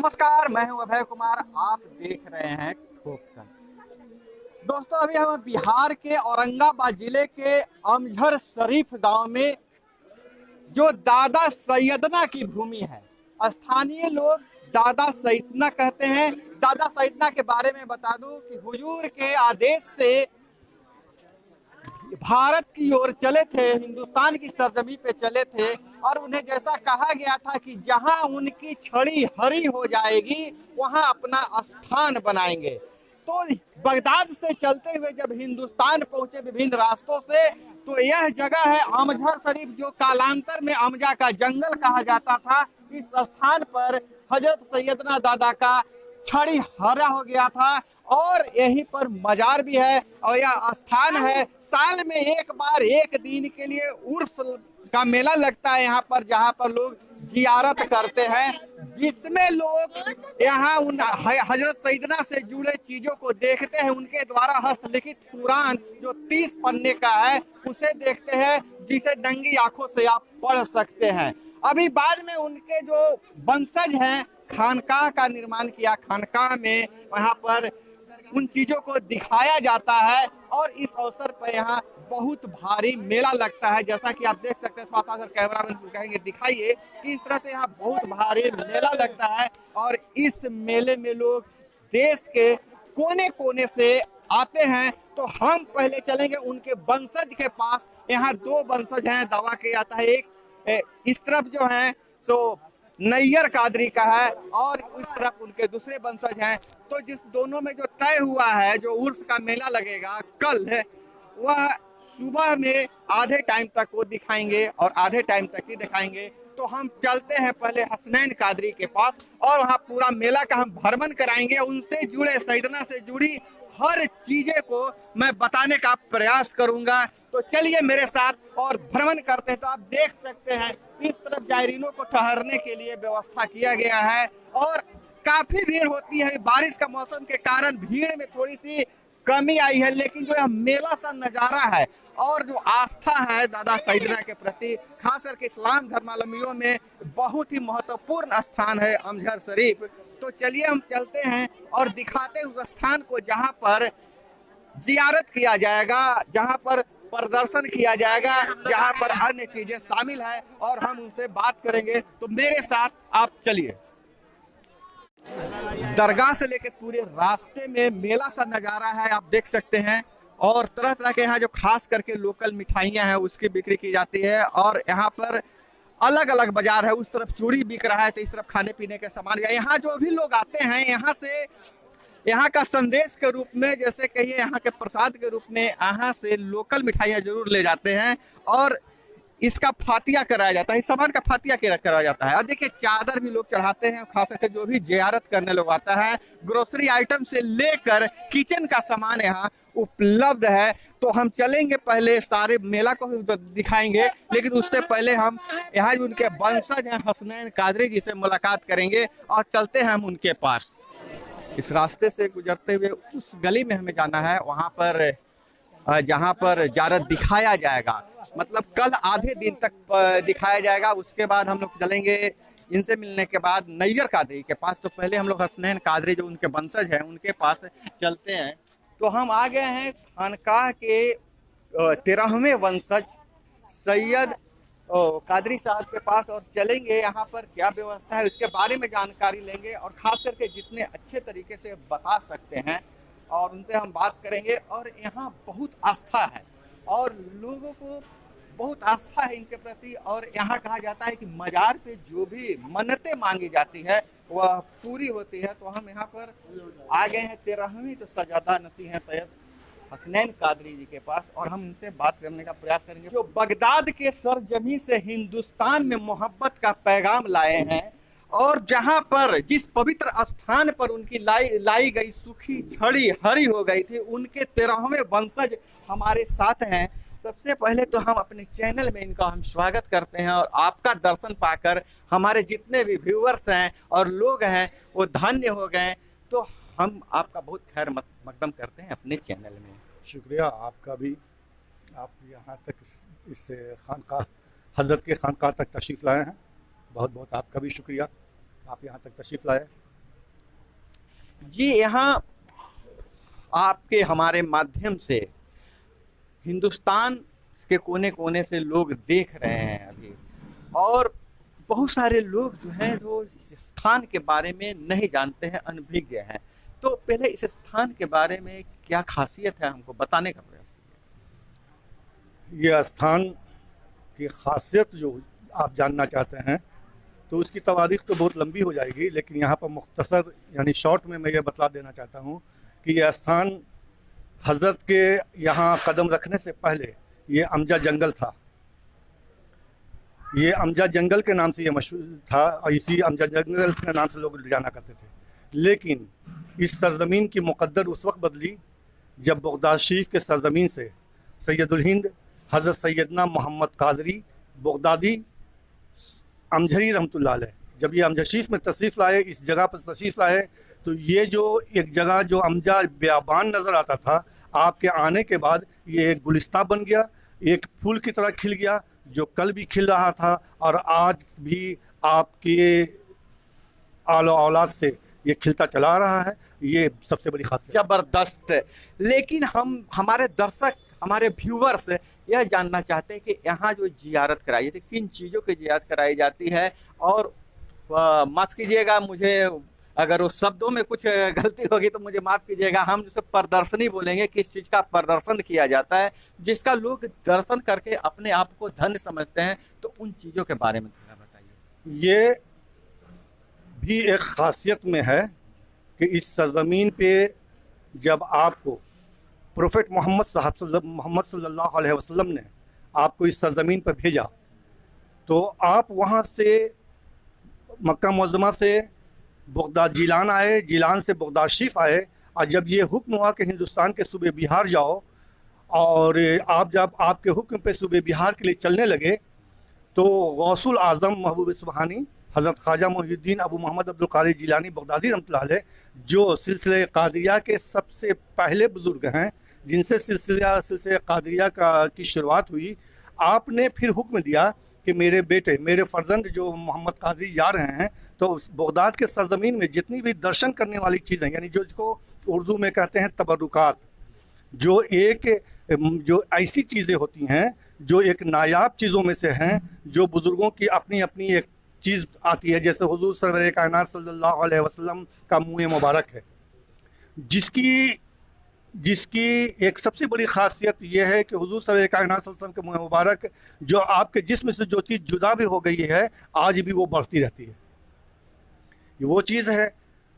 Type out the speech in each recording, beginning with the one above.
नमस्कार, मैं हूं अभय कुमार। आप देख रहे हैं ठोकर। दोस्तों, अभी हम बिहार के औरंगाबाद जिले के अमझर शरीफ गांव में, जो दादा सैयदना की भूमि है, स्थानीय लोग दादा सैयदना कहते हैं। दादा सैयदना के बारे में बता दूं कि हुजूर के आदेश से भारत की ओर चले थे, हिंदुस्तान की सरजमी पे चले थे, और उन्हें जैसा कहा गया था कि जहां उनकी छड़ी हरी हो जाएगी वहां अपना स्थान बनाएंगे। तो बगदाद से चलते हुए जब हिंदुस्तान पहुंचे विभिन्न रास्तों से, तो यह जगह है अमझर शरीफ, जो कालांतर में अमजा का जंगल कहा जाता था। इस स्थान पर हजरत सैयदना दादा का छड़ी हरा हो गया था, और यहीं पर मजार भी है, और यह स्थान है साल में एक बार एक दिन के लिए उर्स का मेला लगता है यहाँ पर, जहाँ पर लोग जियारत करते हैं, जिसमें लोग यहाँ उन हजरत सैयदना से जुड़े चीजों को देखते हैं। उनके द्वारा हस्तलिखित कुरान जो 30 पन्ने का है उसे देखते हैं, जिसे नंगी आंखों से आप पढ़ सकते हैं। अभी बाद में उनके जो वंशज हैं, खानकाह का निर्माण किया, खानकाह में वहाँ पर उन चीजों को दिखाया जाता है, और इस अवसर पर यहाँ बहुत भारी मेला लगता है। जैसा कि आप देख सकते हैं, थोड़ा सा अगर कैमरा मैन को कहेंगे दिखाइए कि इस तरह से यहाँ बहुत भारी मेला लगता है, और इस मेले में लोग देश के कोने कोने से आते हैं। तो हम पहले चलेंगे उनके वंशज के पास। यहाँ 2 वंशज हैं, दावा किया जाता है। एक इस तरफ जो है सो नैयर कादरी का है, और उस तरफ उनके दूसरे वंशज हैं। तो जिस दोनों में जो तय हुआ है, जो उर्स का मेला लगेगा कल है, वह सुबह में आधे टाइम तक वो दिखाएंगे और आधे टाइम तक ही दिखाएंगे। तो हम चलते हैं पहले हसनैन कादरी के पास, और वहाँ पूरा मेला का हम भ्रमण कराएंगे। उनसे जुड़े, सैयदना से जुड़ी हर चीजें को मैं बताने का प्रयास करूंगा। तो चलिए मेरे साथ और भ्रमण करते हैं। तो आप देख सकते हैं इस तरफ जायरीनों को ठहरने के लिए व्यवस्था किया गया है, और काफी भीड़ होती है। बारिश का मौसम के कारण भीड़ में थोड़ी सी कमी आई है, लेकिन जो यह मेला सा नजारा है और जो आस्था है दादा सैयदना के प्रति, खास करके इस्लाम धर्मावलंबियों में बहुत ही महत्वपूर्ण स्थान है अमझर शरीफ। तो चलिए हम चलते हैं और दिखाते उस स्थान को जहां पर जियारत किया जाएगा, जहां पर प्रदर्शन किया जाएगा, जहां पर अन्य चीजें शामिल है, और हम उनसे बात करेंगे। तो मेरे साथ आप चलिए। दरगाह से लेकर पूरे रास्ते में मेला सा नजारा है, आप देख सकते हैं। और तरह तरह के यहाँ जो खास करके लोकल मिठाइयाँ हैं उसकी बिक्री की जाती है, और यहाँ पर अलग अलग बाजार है। उस तरफ चूड़ी बिक रहा है, तो इस तरफ खाने पीने के सामान। यहाँ जो भी लोग आते हैं, यहाँ से यहाँ का संदेश के रूप में, जैसे कहिए यहाँ के प्रसाद के रूप में, यहाँ से लोकल मिठाइयाँ जरूर ले जाते हैं, और इसका फातिया कराया जाता है, इस सामान का फातिया कराया जाता है। और देखिए चादर भी लोग चढ़ाते हैं, खास करके जो भी जियारत करने लोग आता है। ग्रोसरी आइटम से लेकर किचन का सामान यहाँ उपलब्ध है। तो हम चलेंगे, पहले सारे मेला को दिखाएंगे, लेकिन उससे पहले हम यहाँ जो उनके वंशज हैं हसनैन कादरी जी से मुलाकात करेंगे, और चलते हैं हम उनके पास। इस रास्ते से गुजरते हुए उस गली में हमें जाना है, वहाँ पर जहाँ पर जियारत दिखाया जाएगा, मतलब कल आधे दिन तक दिखाया जाएगा। उसके बाद हम लोग चलेंगे इनसे मिलने के बाद नैयर कादरी के पास। तो पहले हम लोग हसनैन कादरी जो उनके वंशज हैं उनके पास चलते हैं। तो हम आ गए हैं खानकाह के 13वें वंशज सैयद कादरी साहब के पास, और चलेंगे यहाँ पर क्या व्यवस्था है उसके बारे में जानकारी लेंगे, और खास करके जितने अच्छे तरीके से बता सकते हैं, और उनसे हम बात करेंगे। और यहाँ बहुत आस्था है, और लोगों को बहुत आस्था है इनके प्रति, और यहाँ कहा जाता है कि मजार पे जो भी मन्नतें मांगी जाती है वह पूरी होती है। तो हम यहाँ पर आ गए हैं 13वीं तो सजादा नसीह है सैयद हसनैन कादरी जी के पास, और हम उनसे बात करने का प्रयास करेंगे, जो बगदाद के सरजमी से हिंदुस्तान में मोहब्बत का पैगाम लाए हैं, और जहां पर जिस पवित्र स्थान पर उनकी लाई गई सूखी छड़ी हरी हो गई थी, उनके 13वें वंशज हमारे साथ हैं। सबसे पहले तो हम अपने चैनल में इनका हम स्वागत करते हैं, और आपका दर्शन पाकर हमारे जितने भी व्यूअर्स हैं और लोग हैं वो धन्य हो गए। तो हम आपका बहुत खैर मकदम करते हैं अपने चैनल में। शुक्रिया आपका भी, आप यहाँ तक इस खानकाह हज़रत के खानकाह तक तशरीफ़ लाए हैं। बहुत बहुत आपका भी शुक्रिया, आप यहाँ तक तशरीफ़ लाए। जी, यहाँ आपके हमारे माध्यम से हिंदुस्तान के कोने कोने से लोग देख रहे हैं अभी, और बहुत सारे लोग जो हैं वो इस स्थान के बारे में नहीं जानते हैं, अनभिज्ञ हैं। तो पहले इस स्थान के बारे में क्या खासियत है, हमको बताने का प्रयास कीजिए। ये स्थान की खासियत जो आप जानना चाहते हैं तो उसकी तवारीख तो बहुत लंबी हो जाएगी, लेकिन यहाँ पर मुख्तसर यानी शॉर्ट में मैं ये बतला देना चाहता हूँ कि यह स्थान हज़रत के यहाँ कदम रखने से पहले ये अमजा जंगल था। ये अमजा जंगल के नाम से ये मशहूर था और इसी अमजा जंगल के नाम से लोग जाना करते थे। लेकिन इस सरजमीन की मुक़द्दर उस वक्त बदली जब बगदाद शरीफ के सरजमीन से सैयदुल हिंद हज़रत सैयदना मोहम्मद कादरी बगदादी अमझरी रहमतुल्लाह अलैह जब ये अमजा शरीफ में तशरीफ़ लाए, इस जगह पर तशरीफ़ लाए, तो ये जो एक जगह जो अमजा बियाबान नज़र आता था, आपके आने के बाद ये एक गुलिस्ता बन गया, एक फूल की तरह खिल गया, जो कल भी खिल रहा था और आज भी आपके आलो औलाद से ये खिलता चला रहा है। ये सबसे बड़ी खासियत। जबरदस्त। लेकिन हम हमारे दर्शक, हमारे व्यूवर्स यह जानना चाहते हैं कि यहाँ जो जियारत कराई जाती है, किन चीज़ों की जियारत कराई जाती है, और माफ़ कीजिएगा मुझे अगर उस शब्दों में कुछ गलती होगी तो मुझे माफ़ कीजिएगा। हम जिसे प्रदर्शनी बोलेंगे, किस चीज़ का प्रदर्शन किया जाता है जिसका लोग दर्शन करके अपने आप को धन्य समझते हैं, तो उन चीज़ों के बारे में थोड़ा बताइए। ये भी एक खासियत में है कि इस सरजमीन पे जब आपको प्रोफेट मोहम्मद सल्लल्लाहु अलैहि वसल्लम ने आपको इस सरजमीन पर भेजा, तो आप वहाँ से मक्का मुअज़्ज़मा से बगदाद जिलान आए, जिलान से बगदाद शरीफ आए, और जब ये हुक्म हुआ कि हिंदुस्तान के सूबे बिहार जाओ, और आप जब आपके हुक्म पे सूबे बिहार के लिए चलने लगे, तो गौसुल आज़म महबूब सुबहानी हज़रत ख्वाजा मोहिउद्दीन अबू मोहम्मद अब्दुल क़ादिर जिलानी बगदादी रहमतुल्लाह अलैह, जो सिलसिले कादिरिया के सबसे पहले बुज़ुर्ग हैं, जिनसे सिलसिले कादिरिया की शुरुआत हुई, आपने फिर हुक्म दिया कि मेरे बेटे, मेरे फ़र्जंद जो मोहम्मद कादरी जा रहे हैं, तो बगदाद के सरजमीन में जितनी भी दर्शन करने वाली चीज़ें, यानी जो इसको उर्दू में कहते हैं तबरुकात, जो ऐसी चीज़ें होती हैं जो एक नायाब चीज़ों में से हैं, जो बुज़ुर्गों की अपनी अपनी एक चीज़ आती है, जैसे हुज़ूर सरवर कायनात सल्लल्लाहु अलैहि वसल्लम का मुँह मुबारक है, जिसकी एक सबसे बड़ी ख़ासियत यह है कि हुज़ूर सरवर कायनात सल्लल्लाहु अलैहि वसल्लम के मुँह मुबारक जो आपके जिस्म से जो चीज़ जुदा भी हो गई है, आज भी वो बढ़ती रहती है। ये वो चीज़ है।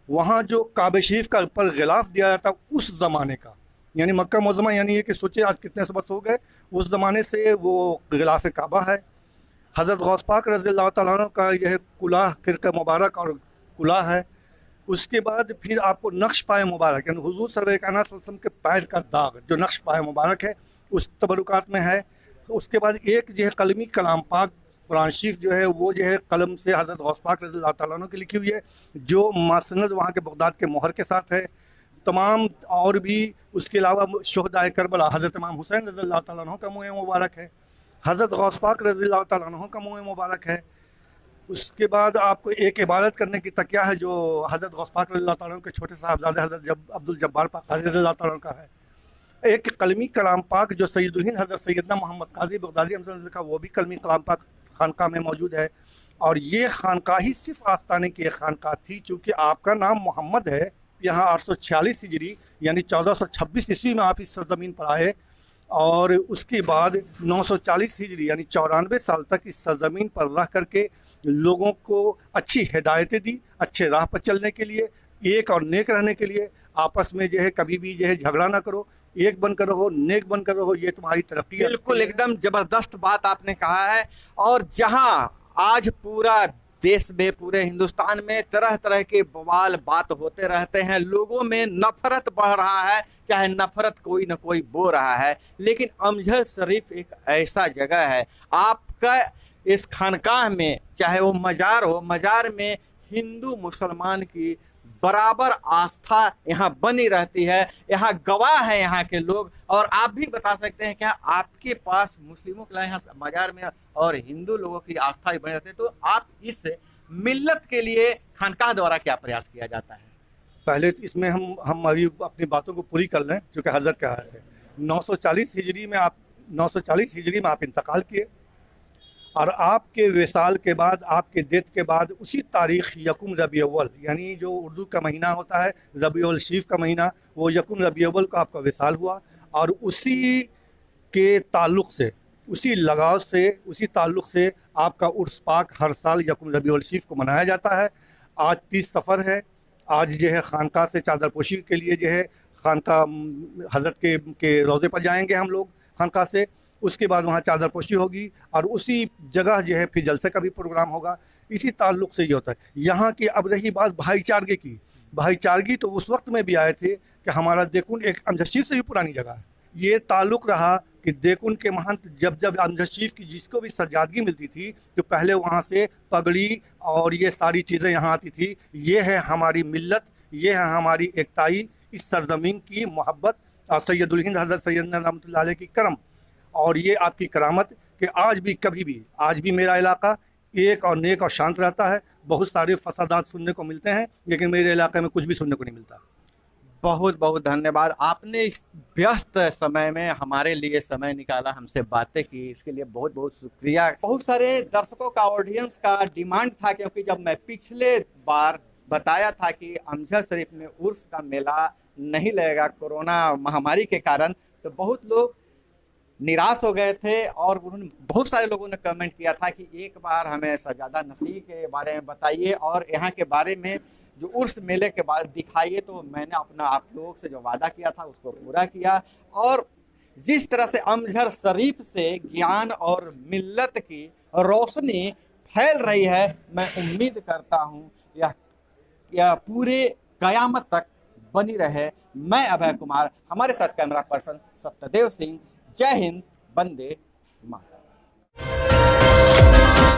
वहाँ जो काबे शरीफ का पर गिलाफ दिया जाता उस ज़माने का, यानी मक्का मुअज़्ज़मा, यानी ये कि सोचे आज कितने बरस हो गए, उस ज़माने से वो गिलाफ काबा है। हज़रत गौस पाक रज़ियल्लाहु तआला अन्हु का यह कुलाह फ़िरक़ा मुबारक और कुलाह है। उसके बाद फिर आपको नक्श पाए मुबारक, यानी हुज़ूर सरवर कायनात सल्लल्लाहु अलैहि वसल्लम के पैर का दाग जो नक्श पाए मुबारक है, उस तबरुकात में है। उसके बाद एक जो है कलमी कलाम पाक कुरान शरीफ जो है, वो जो है कलम से हज़रत गौस पाक रज़ियल्लाहु तआला अन्हु की लिखी हुई है, जो मासनद वहाँ के बगदाद के मोहर के साथ है। तमाम और भी उसके अलावा शुहदाए करबला हज़रत इमाम हुसैन रज़ियल्लाहु तआला अन्हु का मुँह मुबारक है, हज़रत गौस पाक रज़ियल्लाहु तआला अन्हु का मुँह मुबारक है। उसके बाद आपको एक इबादत करने की तकिया है जो हज़रत गौस पाक रज़ियल्लाहु तआला अन्हु के छोटे साहबजादे हज़रत अब्दुल जब्बार पाक रज़ियल्लाहु तआला अन्हु का है। एक कलमी कलाम पाक जो सैयदुल हिंद हज़रत सैयदना मोहम्मद कादरी बगदादी का, वो भी कलमी कलाम पाक खानका में मौजूद है। और ये खानका ही सिर्फ आस्ताने की एक खानका थी, चूँकि आपका नाम मोहम्मद है। यहाँ 846 हिजरी यानी 1426 ईस्वी में आप इस सरजमीन पर आए, और उसके बाद 940 हिजरी यानी 94 साल तक इस सरजमीन पर रह करके लोगों को अच्छी हिदायतें दी, अच्छे राह पर चलने के लिए, एक और नेक रहने के लिए। आपस में जो है कभी भी जो है झगड़ा ना करो, एक बनकर रहो, नेक बनकर रहो, ये तुम्हारी तरक्की है। बिल्कुल, एकदम जबरदस्त बात आपने कहा है। और जहां आज पूरा देश में, पूरे हिंदुस्तान में तरह तरह के बवाल बात होते रहते हैं, लोगों में नफरत बढ़ रहा है, चाहे नफरत कोई न कोई बो रहा है, लेकिन अमजद शरीफ एक ऐसा जगह है, आपका इस खानकाह में चाहे वो मज़ार हो, मज़ार में हिंदू मुसलमान की बराबर आस्था यहाँ बनी रहती है। यहाँ गवाह है यहाँ के लोग, और आप भी बता सकते हैं क्या आपके पास मुस्लिमों के यहाँ मज़ार में और हिंदू लोगों की आस्था भी बनी रहती है। तो आप इस मिल्लत के लिए खानकाह द्वारा क्या प्रयास किया जाता है? पहले तो इसमें हम अभी अपनी बातों को पूरी कर लें, जो कि हजरत कह रहे थे। 940 हिजरी में आप इंतकाल किए, और आपके विसाल के बाद, आपके डेथ के बाद उसी तारीख यकुम रबी अव्वल, यानी जो उर्दू का महीना होता है रबी अव्वल शरीफ का महीना, वो यकुम रबी अव्वल को आपका विसाल हुआ। और उसी के ताल्लुक़ से, उसी लगाव से, उसी ताल्लुक़ से आपका उर्स पाक हर साल यकुम रबी अव्वल शरीफ को मनाया जाता है। आज 30 सफ़र है। आज जो है खानका से चादरपोशी के लिए जो है खानका हज़रत के रोज़े पर जाएंगे हम लोग खानका से। उसके बाद वहाँ चादरपोशी होगी और उसी जगह जो है फिर जलसे का भी प्रोग्राम होगा। इसी ताल्लुक़ से ये होता है यहाँ की। अब रही बात भाईचारगी की, भाईचारगी तो उस वक्त में भी आए थे कि हमारा देकुन एक अमजद शरीफ से भी पुरानी जगह है। ये ताल्लुक़ रहा कि देकुन के महंत जब अमजद शरीफ की जिसको भी सज्जादगी मिलती थी तो पहले वहाँ से पगड़ी और ये सारी चीज़ें यहाँ आती थी। ये है हमारी मिल्लत, ये है हमारी एकताई, इस सरजमीन की मोहब्बत और सैयदुल हिंद हज़रत सैयदना रहमतुल्लाह अलैह की करम, और ये आपकी करामत कि आज भी कभी भी, आज भी मेरा इलाका एक और नेक और शांत रहता है। बहुत सारे फसादात सुनने को मिलते हैं, लेकिन मेरे इलाके में कुछ भी सुनने को नहीं मिलता। बहुत बहुत धन्यवाद, आपने इस व्यस्त समय में हमारे लिए समय निकाला, हमसे बातें की, इसके लिए बहुत बहुत शुक्रिया। बहुत सारे दर्शकों का, ऑडियंस का डिमांड था, क्योंकि जब मैं पिछले बार बताया था कि अमजद शरीफ में उर्स का मेला नहीं लगेगा कोरोना महामारी के कारण, तो बहुत लोग निराश हो गए थे। और उन्होंने, बहुत सारे लोगों ने कमेंट किया था कि एक बार हमें सजादा नसीह के बारे में बताइए और यहाँ के बारे में जो उर्स मेले के बारे दिखाइए। तो मैंने अपना आप लोगों से जो वादा किया था उसको पूरा किया। और जिस तरह से अमजद शरीफ से ज्ञान और मिल्लत की रोशनी फैल रही है, मैं उम्मीद करता हूँ यह पूरे कयामत तक बनी रहे। मैं अभय कुमार, हमारे साथ कैमरा पर्सन सत्यदेव सिंह। जय हिंद, वंदे मातरम।